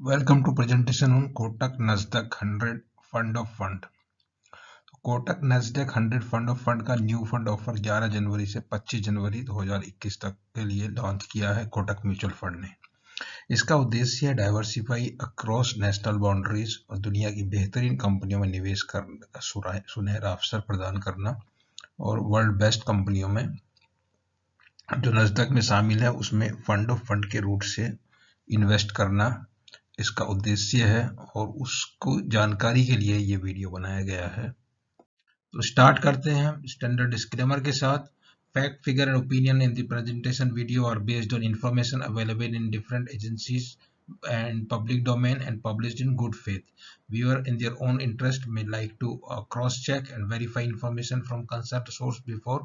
Welcome to presentation on Kotak Nasdaq 100 Fund of Fund। Kotak Nasdaq 100 fund of fund का new fund offer 11 जनवरी से 25 जनवरी 2021 तक के लिए launch किया है कोटक म्यूचुअल फंड ने। इसका उद्देश्य है डाइवर्सिफाई अक्रॉस नेशनल बाउंड्रीज और दुनिया की बेहतरीन कंपनियों में निवेश करने का सुनहरा अवसर प्रदान करना और वर्ल्ड बेस्ट कंपनियों में जो नस्दक में शामिल है उसमें फंड ऑफ फंड के रूट से इन्वेस्ट करना इसका उद्देश्य है और उसको जानकारी के लिए ये वीडियो बनाया गया है। तो स्टार्ट करते हैं स्टैंडर्ड डिस्क्लेमर के साथ। Fact, figure and opinion in the presentation video are based on information available in different agencies and public domain and published in good faith. Viewer in their own interest may like to cross-check and verify information from concerned source before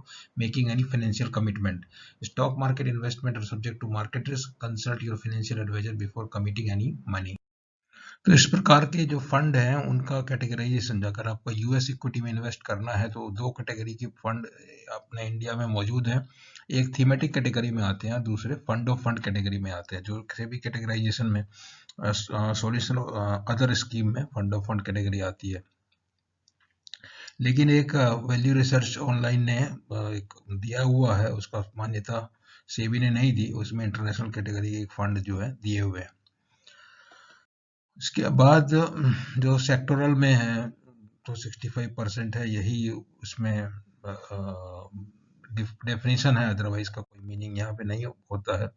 making any financial commitment. Stock market investment are subject to market risk. Consult your financial advisor before committing any money. तो इस प्रकार के जो fund हैं उनका categorisation, अगर आपको US equity में इन्वेस्ट करना है तो दो कैटेगरी के फंड अपने इंडिया में मौजूद हैं। एक थीमेटिक कैटेगरी में आते हैं, दूसरे फंड ऑफ फंड कैटेगरी में आते हैं। जो किसी भी कैटेगराइजेशन में सॉल्यूशन अदर स्कीम में फंड ऑफ फंड कैटेगरी आती है। लेकिन एक वैल्यू रिसर्च ऑनलाइन ने एक दिया हुआ है, उसका मान्यता सेबी ने नहीं दी, उसमें इंटरनेशनल कैटेगरी के फंड जो है दिए हुए हैं। इसके बाद जो सेक्टोरल में है तो 65% है, यही उसमें डेफिनेशन है, अदरवाइज का कोई मीनिंग यहाँ पे नहीं होता है।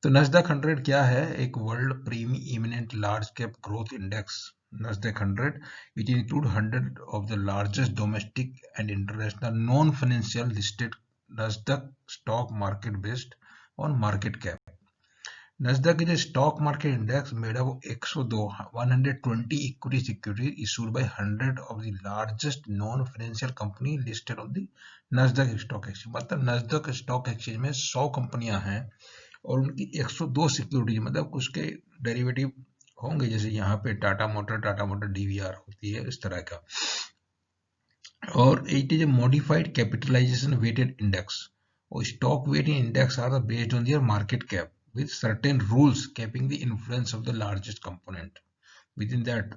तो नस्दक 100 क्या है? एक world preeminent large cap growth index Nasdaq 100। It include 100 of the largest domestic and international non financial listed Nasdaq stock market based on market cap. Nasdaq is a stock market index made up of 120 equity securities issued by 100 of the largest non-financial company listed on the Nasdaq Stock Exchange। मतलब Nasdaq Stock Exchange में 100 कंपनियां हैं और उनकी 102 securities, मतलब उसके derivative होंगे, जैसे यहाँ पे टाटा मोटर DVR होती है, इस तरह का। और it is a modified capitalisation weighted index और stock weighting index are based on their market cap with certain rules capping the influence of the largest component within that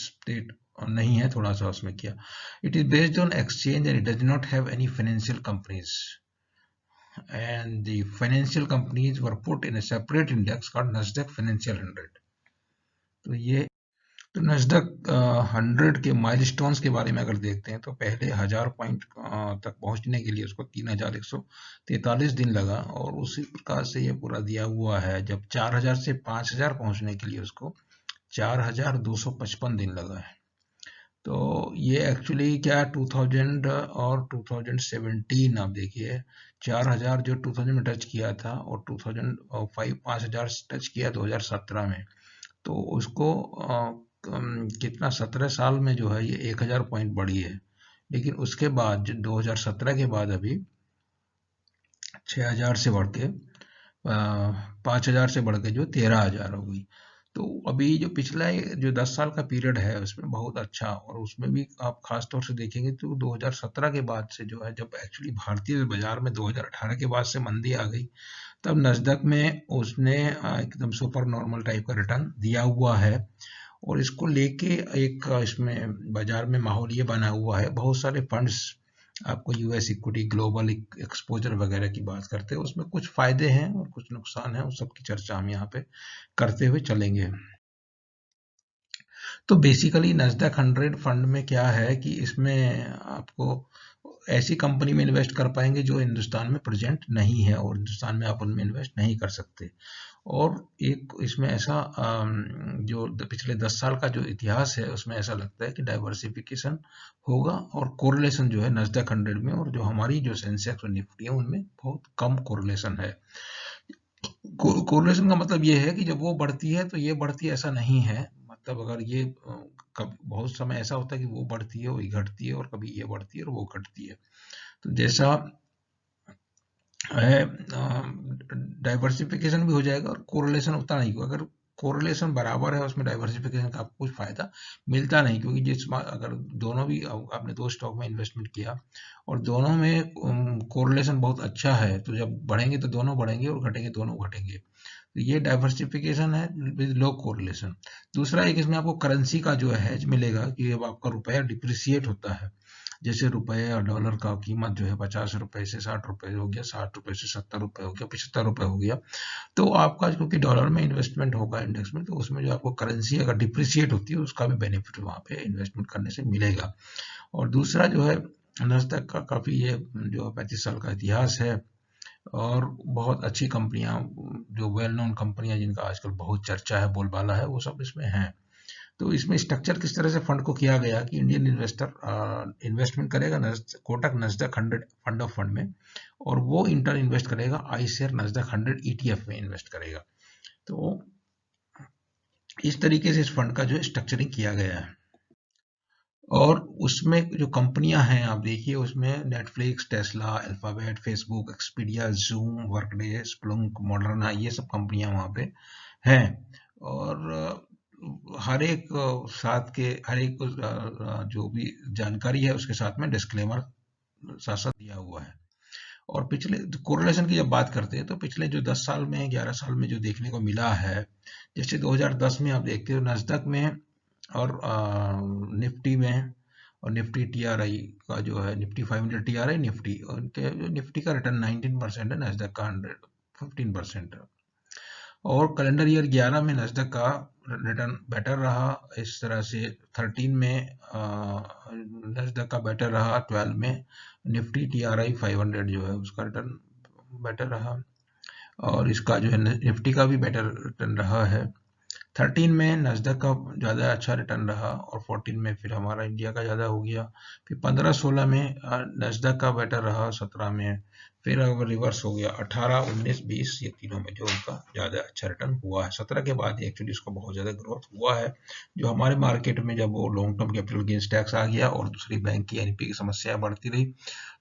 state नहीं है, थोड़ा सा उसमें किया। It is based on exchange and it does not have any financial companies and the financial companies were put in a separate index called Nasdaq Financial 100। तो ये तो नस्दक 100 के माइलस्टोन्स के बारे में अगर देखते हैं तो पहले 1000 पॉइंट तक पहुंचने के लिए उसको 3143 दिन लगा और उसी प्रकार से ये पूरा दिया हुआ है। जब 4000 से 5000 पहुंचने के लिए उसको 4255 दिन लगा है। तो ये एक्चुअली क्या 2000 और 2017 आप देखिए, 4000 जो 2000 में टच किया था और 5000 टच किया 2017 में, तो उसको कितना 17 साल में जो है ये 1000 पॉइंट बढ़ी है। लेकिन उसके बाद 2017 के बाद अभी 6000 से बढ़ के 5000 से बढ़ के जो 13000 हो गई। तो अभी जो पिछला जो 10 साल का पीरियड है उसमें बहुत अच्छा, और उसमें भी आप खास तौर से देखेंगे तो 2017 के बाद से जो है, जब एक्चुअली भारतीय बाजार में 2018 के बाद से मंदी आ गई, तब नस्दक में उसने एकदम सुपर नॉर्मल टाइप का रिटर्न दिया हुआ है। और इसको लेके एक इसमें बाजार में माहौल ये बना हुआ है, बहुत सारे फंड्स आपको यूएस इक्विटी ग्लोबल एक्सपोजर वगैरह की बात करते हैं, उसमें कुछ फायदे हैं और कुछ नुकसान है, उस सब की चर्चा हम यहाँ पे करते हुए चलेंगे। तो बेसिकली नस्दक 100 फंड में क्या है कि इसमें आपको ऐसी कंपनी में इन्वेस्ट कर पाएंगे जो हिंदुस्तान में प्रेजेंट नहीं है और हिंदुस्तान में आप उनमें इन्वेस्ट नहीं कर सकते। और एक इसमें ऐसा जो पिछले 10 साल का जो इतिहास है उसमें ऐसा लगता है कि डाइवर्सिफिकेशन होगा और कोरिलेशन जो है नस्दक 100 में और जो हमारी जो सेंसेक्स और निफ्टी है उनमें बहुत कम कोरिलेशन है। कोरिलेशन का मतलब ये है कि जब वो बढ़ती है तो ये बढ़ती है, ऐसा नहीं है। मतलब अगर ये बहुत समय ऐसा होता है कि वो बढ़ती है, वो घटती है, और कभी ये बढ़ती है और वो घटती है। तो जैसा है डाइवर्सिफिकेशन भी हो जाएगा और कोरिलेशन उतना नहीं होगा। अगर कोरिलेशन बराबर है उसमें डाइवर्सिफिकेशन का आपको कुछ फायदा मिलता नहीं, क्योंकि जिस अगर दोनों भी आपने दो स्टॉक में इन्वेस्टमेंट किया और दोनों में कोरिलेशन बहुत अच्छा है, तो जब बढ़ेंगे तो दोनों बढ़ेंगे और घटेंगे दोनों घटेंगे। तो ये डाइवर्सिफिकेशन है विद लो कोरिलेशन। दूसरा एक इसमें आपको करेंसी का जो है हेज मिलेगा कि अब आपका रुपया डिप्रिसिएट होता है, जैसे रुपए और डॉलर का कीमत जो है 50 रुपए से 60 रुपए हो गया, 60 रुपए से 70 रुपए हो गया, 75 रुपए हो गया, तो आपका क्योंकि डॉलर में इन्वेस्टमेंट होगा इंडेक्स में, तो उसमें जो आपको करेंसी अगर डिप्रिसिएट होती है उसका भी बेनिफिट वहां पे इन्वेस्टमेंट करने से मिलेगा। और दूसरा जो है नस्दक का काफी ये जो 35 साल का इतिहास है और बहुत अच्छी कंपनियां, जो वेल नोन कंपनियां जिनका आजकल बहुत चर्चा है, बोलबाला है, वो सब इसमें हैं। तो इसमें स्ट्रक्चर किस तरह से फंड को किया गया कि इंडियन इन्वेस्टर इन्वेस्टमेंट करेगा कोटक नस्दक 100 फंड ऑफ फंड में, और वो इंटर इन्वेस्ट करेगा आई शेयर नस्दक 100 ETF में इन्वेस्ट करेगा। तो इस तरीके से इस फंड का जो स्ट्रक्चरिंग किया गया है। और उसमें जो कंपनियां हैं आप देखिए, उसमें Netflix, Tesla, alphabet, Facebook, Expedia, zoom, Workday, Splunk, Moderna, ये सब कंपनियां वहां पे हैं। और हर एक साथ के हर एक जो भी जानकारी है उसके साथ में डिस्क्लेमर साथ साथ दिया हुआ है। और पिछले कोरिलेशन की जब बात करते हैं तो पिछले जो 10 साल में 11 साल में जो देखने को मिला है, जैसे 2010 में आप देखते हो नस्दक में और निफ्टी में, और निफ्टी टीआरआई का जो है निफ्टी 500 टीआरआई निफ्टी, उनके निफ्टी का रिटर्न 19% है, नस्दक का 15% है। और कैलेंडर ईयर 11 में नस्दक का रिटर्न बेटर रहा, इस तरह से 13 में नस्दक का बेटर रहा, 12 में निफ्टी टीआरआई 500 जो है उसका रिटर्न बेटर रहा, और इसका जो है निफ्टी का भी बेटर रिटर्न रहा है। 13 में नस्दक का ज़्यादा अच्छा रिटर्न रहा, और 14 में फिर हमारा इंडिया का ज़्यादा हो गया। फिर 15-16 में नस्दक का बेटर रहा, 17 में फिर अब रिवर्स हो गया, 18, 19, 20 ये तीनों में जो उनका ज़्यादा अच्छा रिटर्न हुआ है। 17 के बाद एक्चुअली उसका बहुत ज़्यादा ग्रोथ हुआ है, जो हमारे मार्केट में जब वो long term capital gains tax आ गया और दूसरी बैंक की एनपी की समस्या बढ़ती रही,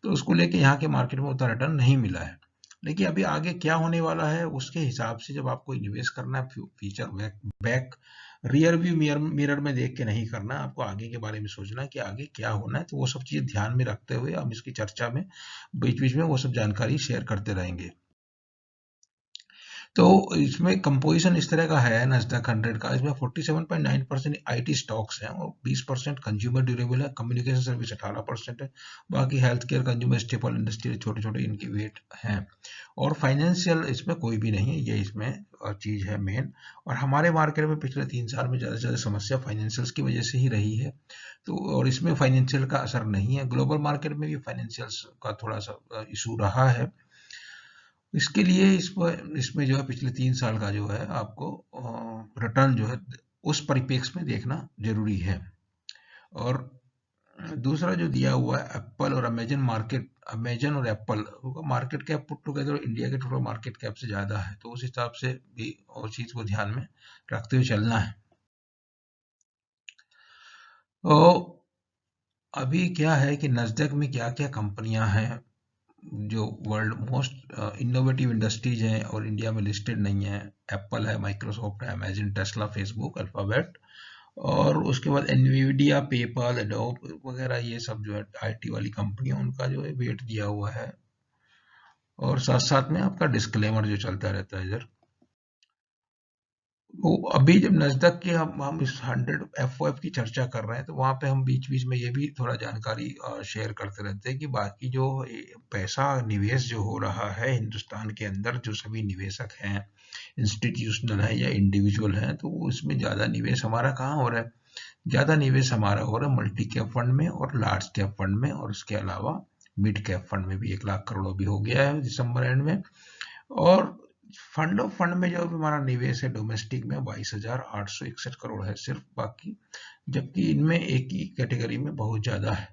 तो उसको लेके यहाँ के मार्केट में उतना रिटर्न नहीं मिला है। लेकिन अभी आगे क्या होने वाला है उसके हिसाब से जब आपको निवेश करना है, future back rear view mirror में देख के नहीं करना, आपको आगे के बारे में सोचना है कि आगे क्या होना है। तो वो सब चीजें ध्यान में रखते हुए हम इसकी चर्चा में बीच बीच में वो सब जानकारी शेयर करते रहेंगे। तो इसमें कंपोजिशन इस तरह का है नस्डैक 100 का, इसमें 47.9% आईटी स्टॉक्स हैं और 20% कंज्यूमर ड्यूरेबल है, कम्युनिकेशन सर्विस 18% है, बाकी health care, consumer staple industry छोटे छोटे इनके वेट हैं, और फाइनेंशियल इसमें कोई भी नहीं है, ये इसमें चीज है मेन। और हमारे मार्केट में पिछले 3 साल में ज्यादा से ज्यादा समस्या फाइनेंशियल्स की वजह से ही रही है। तो और इसमें फाइनेंशियल का असर नहीं है, ग्लोबल मार्केट में भी फाइनेंशियल्स का थोड़ा सा इशू रहा है। इसके लिए इसमें जो है पिछले 3 साल का जो है आपको रिटर्न जो है उस परिप्रेक्ष्य में देखना जरूरी है। और दूसरा जो दिया हुआ है एप्पल और अमेजन और Apple market cap put together India के टोटल मार्केट कैप से ज्यादा है, तो उस हिसाब से भी और चीज को ध्यान में रखते हुए चलना है। तो अभी क्या है कि नस्डैक में क्या क्या कंपनियां हैं जो वर्ल्ड मोस्ट इनोवेटिव इंडस्ट्रीज हैं और इंडिया में लिस्टेड नहीं है। एप्पल है, माइक्रोसॉफ्ट है, अमेजन, टेस्ला, फेसबुक, अल्फाबेट, और उसके बाद एनवीडिया, पेपल, एडोब वगैरह, ये सब जो है आईटी वाली कंपनियां, उनका जो है वेट दिया हुआ है। और साथ साथ में आपका डिस्क्लेमर जो चलता रहता है इधर। वो अभी जब नस्दक के हम इस 100 एफ की चर्चा कर रहे हैं, तो वहां पे हम बीच बीच में ये भी थोड़ा जानकारी शेयर करते रहते हैं कि बाकी जो पैसा निवेश जो हो रहा है हिंदुस्तान के अंदर, जो सभी निवेशक हैं, इंस्टीट्यूशनल है या इंडिविजुअल हैं, तो इसमें ज्यादा निवेश हमारा कहाँ हो रहा है? ज्यादा निवेश हमारा हो रहा है मल्टी कैप फंड में और लार्ज कैप फंड में, और उसके अलावा मिड कैप फंड में भी 1 लाख करोड़ भी हो गया है दिसंबर एंड में। और फंड ऑफ फंड में जो हमारा निवेश है डोमेस्टिक में 22,861 करोड़ है सिर्फ, बाकी जबकि इनमें एक ही कैटेगरी में बहुत ज्यादा है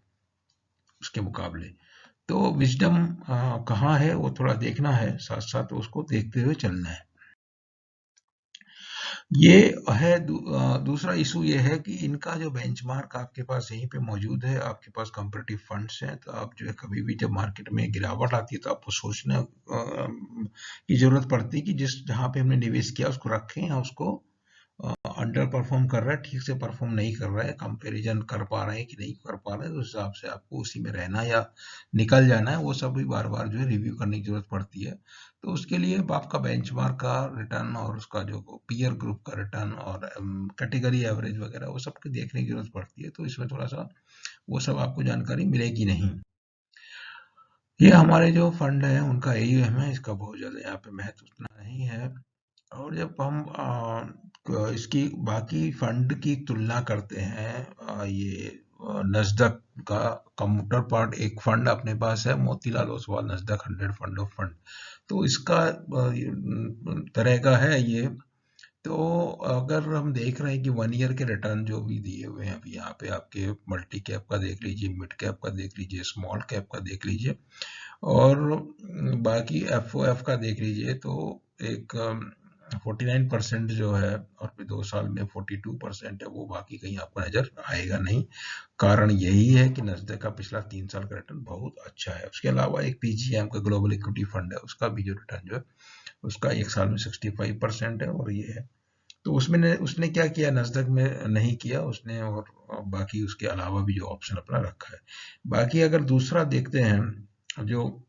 उसके मुकाबले। तो विजडम कहाँ है वो थोड़ा देखना है, साथ साथ उसको देखते हुए चलना है। ये है दूसरा इशू ये है कि इनका जो बेंचमार्क आपके पास यहीं पे मौजूद है, आपके पास कंपैरेटिव फंड्स हैं, तो आप जो है कभी भी जब मार्केट में गिरावट आती है तो आपको सोचना की जरूरत पड़ती है कि जहां पे हमने निवेश किया उसको रखें या उसको अंडर परफॉर्म कर रहा है, ठीक से परफॉर्म नहीं कर रहा है, कंपैरिजन कर पा रहे हैं कि नहीं कर पा रहे हैं, तो उस हिसाब से आपको उसी में रहना या निकल जाना है, वो सब भी बार बार जो है रिव्यू करने की जरूरत पड़ती है। तो उसके लिए आपका बेंचमार्क का रिटर्न और उसका जो पीयर ग्रुप का रिटर्न और कैटेगरी एवरेज वगैरह वो सब देखने की जरूरत पड़ती है। तो इसमें थोड़ा सा वो सब आपको जानकारी मिलेगी नहीं। ये हमारे जो फंड है उनका AUM है, इसका बहुत ज्यादा यहाँ पे महत्व उतना नहीं है। और जब हम इसकी बाकी फंड की तुलना करते हैं, ये नस्डक का काउंटर पार्ट एक फंड अपने पास है, Motilal Oswal Nasdaq 100 fund of fund. तो इसका तरह का है ये। तो अगर हम देख रहे हैं कि 1 ईयर के रिटर्न जो भी दिए हुए हैं अभी यहाँ पे, आपके मल्टी कैप का देख लीजिए, मिड कैप का देख लीजिए, स्मॉल कैप का देख लीजिए, और बाकी FOF का देख लीजिए, तो एक 49% जो है और फिर 2 साल में 42% है, वो बाकी कहीं आपको नजर आएगा नहीं। कारण यही है कि नस्डक का पिछला 3 साल का रिटर्न बहुत अच्छा है। उसके अलावा एक PGIM का ग्लोबल इक्विटी फंड है, उसका भी जो रिटर्न जो है उसका 1 साल में 65% है, और ये है। तो उसमें उसने क्या किया, नस्डक में नहीं किया उसने, और बाकी उसके अलावा भी जो ऑप्शन अपना रखा है। बाकी अगर दूसरा देखते हैं, जो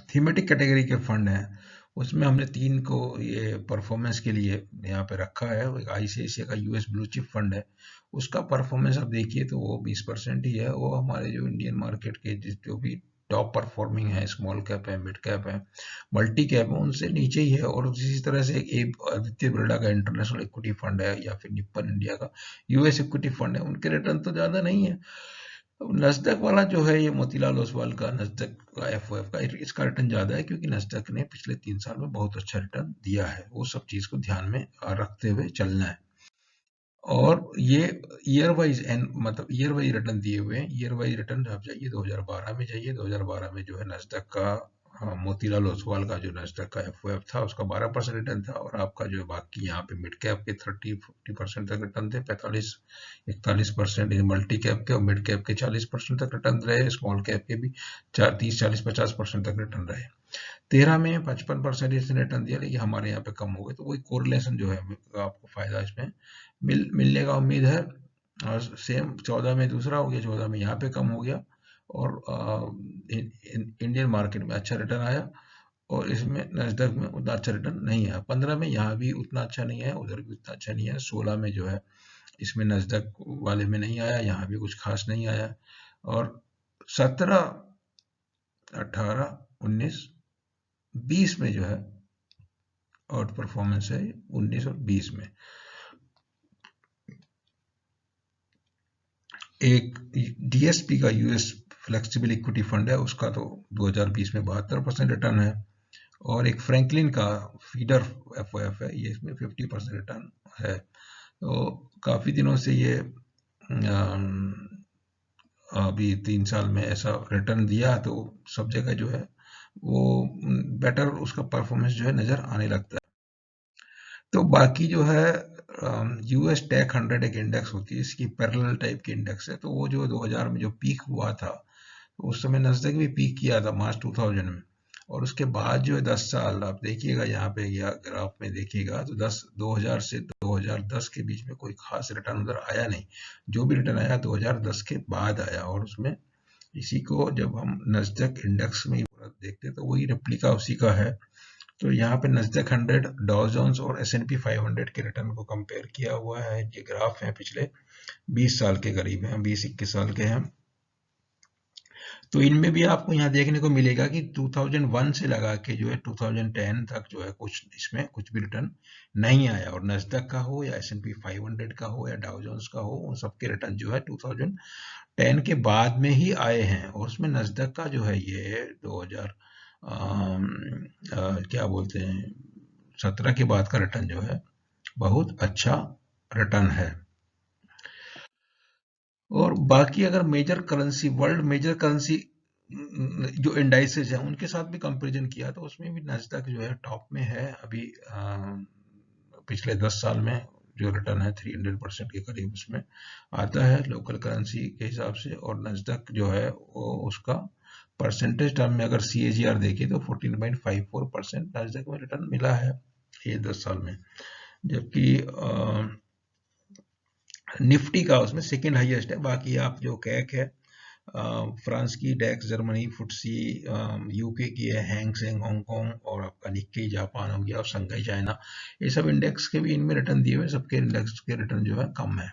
थीमेटिक कैटेगरी के फंड हैं, उसमें हमने 3 को ये परफॉर्मेंस के लिए यहाँ पे रखा है। एक ICICI का US ब्लू चिप फंड है, उसका परफॉर्मेंस आप देखिए तो वो 20% ही है। वो हमारे जो इंडियन मार्केट के जो भी टॉप परफॉर्मिंग है, स्मॉल कैप है, मिड कैप है, मल्टी कैप है, उनसे नीचे ही है। और इसी तरह से एक आदित्य बिरला का इंटरनेशनल इक्विटी फंड है, या फिर निप्पन इंडिया का US इक्विटी फंड है, उनके रिटर्न तो ज्यादा नहीं है। नस्डक वाला जो है ये मोतीलाल ओसवाल का नस्डक का FOF का, इसका रिटर्न ज्यादा है, क्योंकि नस्डक ने पिछले 3 साल में बहुत अच्छा रिटर्न दिया है। वो सब चीज को ध्यान में रखते हुए चलना है। और ये ईयर वाइज मतलब ईयर वाइज रिटर्न दिए हुए हैं। ईयर वाइज रिटर्न आप जाइए 2012 में जाइए, 2012 में जो है नस्डक का मोतीलाल ओसवाल का जो नस्डक का FOF था उसका 12% रिटर्न था, और आपका जो बाकी यहाँ पे मिड कैप के 30-40% तक रिटर्न थे, 45-41% मल्टी कैप के, और मिड कैप के 40% तक रिटर्न रहे, स्मॉल कैप के भी 30-40-50% तक रिटर्न रहे। 13 में 55% इसने रिटर्न दिया, लेकिन हमारे यहाँ पे कम हो गए। तो वही कोरिलेशन जो है आपको फायदा इसमें मिलने का उम्मीद है। और सेम 14 में दूसरा हो गया, 14 में यहाँ पे कम हो गया, और इंडियन मार्केट में अच्छा रिटर्न आया, और इसमें नस्डक में उतना अच्छा रिटर्न नहीं आया। 15 में यहाँ भी उतना अच्छा नहीं है, उधर भी उतना अच्छा नहीं है। 16 में जो है इसमें नस्डक वाले में नहीं आया, यहाँ भी कुछ खास नहीं आया। और 17, 18, 19, 20 में जो है आउट परफॉर्मेंस है, 19 और 20 में। एक DSP का US फ्लेक्सिबल इक्विटी फंड है, उसका तो 2020 में 72% रिटर्न है। और एक फ्रैंकलिन का फीडर FOF है, ये इसमें 50% रिटर्न है। तो काफी दिनों से ये अभी 3 साल में ऐसा रिटर्न दिया, तो सब जगह जो है वो बेटर उसका परफॉर्मेंस जो है नजर आने लगता है। तो बाकी जो है US टेक 100 एक इंडेक्स होती है, इसकी पैरेलल टाइप की इंडेक्स है। तो वो जो 2000 में जो पीक हुआ था, तो उस समय नस्डक भी पीक किया था मार्च 2000 में, और उसके बाद जो है 10 साल आप देखिएगा यहाँ पे या ग्राफ में देखिएगा, तो 2000 से 2010 के बीच में कोई खास रिटर्न उधर आया नहीं। जो भी रिटर्न आया 2010 के बाद आया, और उसमें इसी को जब हम नस्डक इंडेक्स में देखते हैं तो वही रेप्लिका उसी का है। तो यहाँ पे नस्डक 100, डॉ जोन्स और S&P 500 के रिटर्न को कंपेयर किया हुआ है। ये ग्राफ है पिछले 20 साल के करीब हैं, 20-21 साल के हैं। तो इनमें भी आपको यहाँ देखने को मिलेगा कि 2001 से लगा के जो है 2010 तक जो है कुछ इसमें कुछ भी रिटर्न नहीं आया। और नस्डक का हो या S&P 500 का हो या डाउ जोन्स का हो, उन सबके रिटर्न जो है 2010 के बाद में ही आए हैं। और उसमें नस्डक का जो है ये 2000 क्या बोलते हैं 17 के बाद का रिटर्न जो है बहुत अच्छा रिटर्न है। और बाकी अगर major currency, world major currency जो इंडाइसेस हैं उनके साथ भी कंपैरिजन किया, तो उसमें भी नस्डक जो है टॉप में है अभी। पिछले 10 साल में जो रिटर्न है 300% के करीब उसमें आता है लोकल करेंसी के हिसाब से। और नस्डक जो है वो उसका परसेंटेज टर्म में अगर CAGR देखिए तो 14.54% नस्डक में रिटर्न मिला है ये 10 साल में। जबकि निफ्टी का उसमें सेकेंड हाईएस्ट है। बाकी आप जो कैक है, फ्रांस की डेक्स, जर्मनी, फुटसी, यूके की है, हैंगसेंग हांगकांग, और आपका निक्की जापान हो गया, और संघाई चाइना, ये सब इंडेक्स के भी इनमें रिटर्न दिए हुए, सबके इंडेक्स के रिटर्न जो है कम है।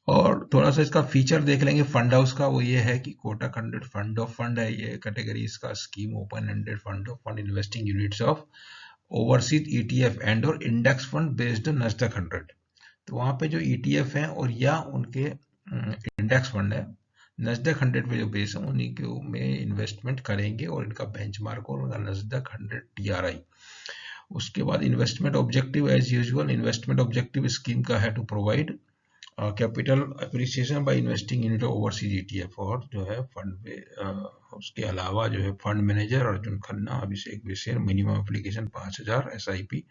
और थोड़ा सा इसका फीचर देख लेंगे फंड हाउस का, वो ये है कि कोटक 100 फंड ऑफ फंड है ये कैटेगरी इसका, scheme open ended fund of fund investing units of overseas ETF and और इंडेक्स फंड बेस्ड नस्डैक 100। तो वहां पे जो ईटीएफ हैं और या उनके इंडेक्स फंड है नस्डैक 100 पे जो बेस है, उन्हीं के में इन्वेस्टमेंट करेंगे, और इनका बेंचमार्क और नस्डैक 100 टीआरआई। उसके बाद investment objective, as usual investment objective scheme का है to provide capital appreciation by investing in overseas ETF, और जो है फंड पे उसके अलावा जो है fund manager Arjun Khanna, Abhishek Beser, minimum application 5000, SIP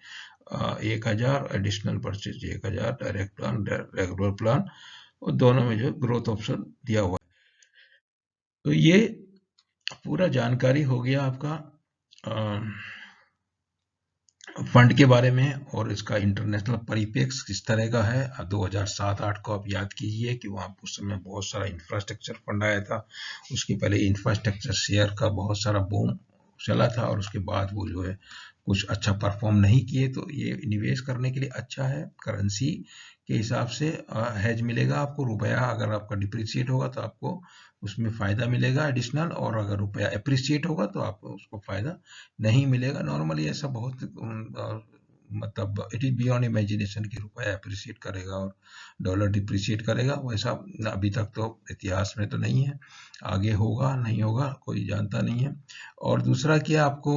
1000, additional purchase 1000, direct plan, regular plan, और दोनों में जो ग्रोथ ऑप्शन दिया हुआ है। तो ये पूरा जानकारी हो गया आपका फंड के बारे में, और इसका इंटरनेशनल परिप्रेक्ष्य किस तरह का है। 2007-8 को आप याद कीजिए कि वहाँ उस समय बहुत सारा इंफ्रास्ट्रक्चर फंड आया था, उसके पहले इंफ्रास्ट्रक्चर शेयर का बहुत सारा बूम चला था, और उसके बाद वो जो है कुछ अच्छा परफॉर्म नहीं किए। तो ये निवेश करने के लिए अच्छा है, करेंसी के हिसाब से हेज मिलेगा आपको। रुपया अगर आपका डिप्रिशिएट होगा तो आपको उसमें फायदा मिलेगा एडिशनल, और अगर रुपया एप्रिशिएट होगा तो आपको उसको फायदा नहीं मिलेगा। नॉर्मली ऐसा बहुत मतलब इट इज बियॉन्ड इमेजिनेशन कि रुपया एप्रिशिएट करेगा और डॉलर डिप्रिशिएट करेगा, वैसा अभी तक तो इतिहास में तो नहीं है। आगे होगा नहीं होगा कोई जानता नहीं है। और दूसरा कि आपको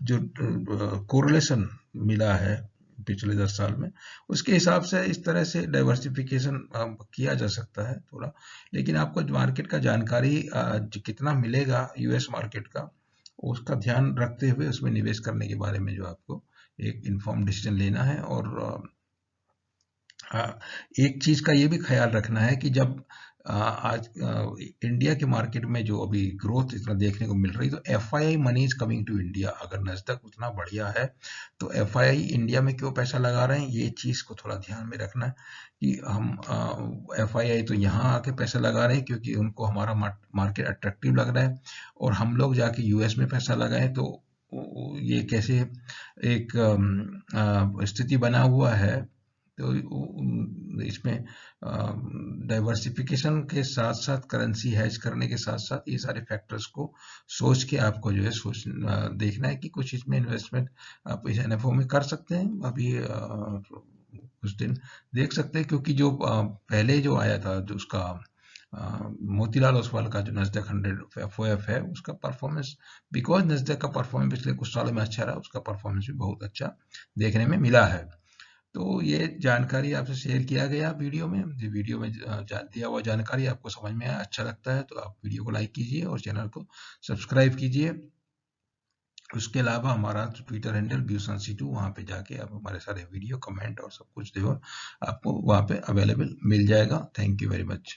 जो कोरिलेशन मिला है पिछले 10 साल में, उसके हिसाब से इस तरह से डाइवर्सिफिकेशन किया जा सकता है थोड़ा। लेकिन आपको मार्केट का जानकारी कितना मिलेगा यूएस मार्केट का, उसका ध्यान रखते हुए उसमें निवेश करने के बारे में जो आपको एक इन्फॉर्म डिसीजन लेना है। और एक चीज का ये भी ख्याल रखना है कि जब आज इंडिया के मार्केट में जो अभी ग्रोथ इतना देखने को मिल रही, तो FII money is coming to India. अगर नस्दक उतना बढ़िया है तो एफआईआई इंडिया में क्यों पैसा लगा रहे हैं, ये चीज को थोड़ा ध्यान में रखना है कि हम एफआईआई तो यहाँ आके पैसा लगा रहे हैं क्योंकि उनको हमारा मार्केट अट्रैक्टिव लग रहा है, और हम लोग जाके यूएस में पैसा लगाएं तो ये कैसे एक स्थिति बना हुआ है। तो इसमें डाइवर्सिफिकेशन के साथ साथ करेंसी हैज करने के साथ साथ ये सारे फैक्टर्स को सोच के आपको जो है देखना है कि कुछ इसमें इन्वेस्टमेंट आप इस एनएफओ में कर सकते हैं। अभी कुछ दिन देख सकते हैं, क्योंकि जो पहले जो आया था जो उसका मोतीलाल ओसवाल का जो नस्डैक 100 एफओएफ है, उसका परफॉर्मेंस, बिकॉज नस्डैक का परफॉर्मेंस पिछले कुछ सालों में अच्छा रहा, उसका परफॉर्मेंस भी बहुत अच्छा देखने में मिला है। तो ये जानकारी आपसे शेयर किया गया वीडियो में। वीडियो में दिया हुआ जानकारी आपको समझ में आया, अच्छा लगता है तो आप वीडियो को लाइक कीजिए और चैनल को सब्सक्राइब कीजिए। उसके अलावा हमारा ट्विटर हैंडल BuSanSitu, वहाँ पे जाके आप हमारे सारे वीडियो, कमेंट और सब कुछ देखो, आपको वहाँ पे अवेलेबल मिल जाएगा। Thank you very much.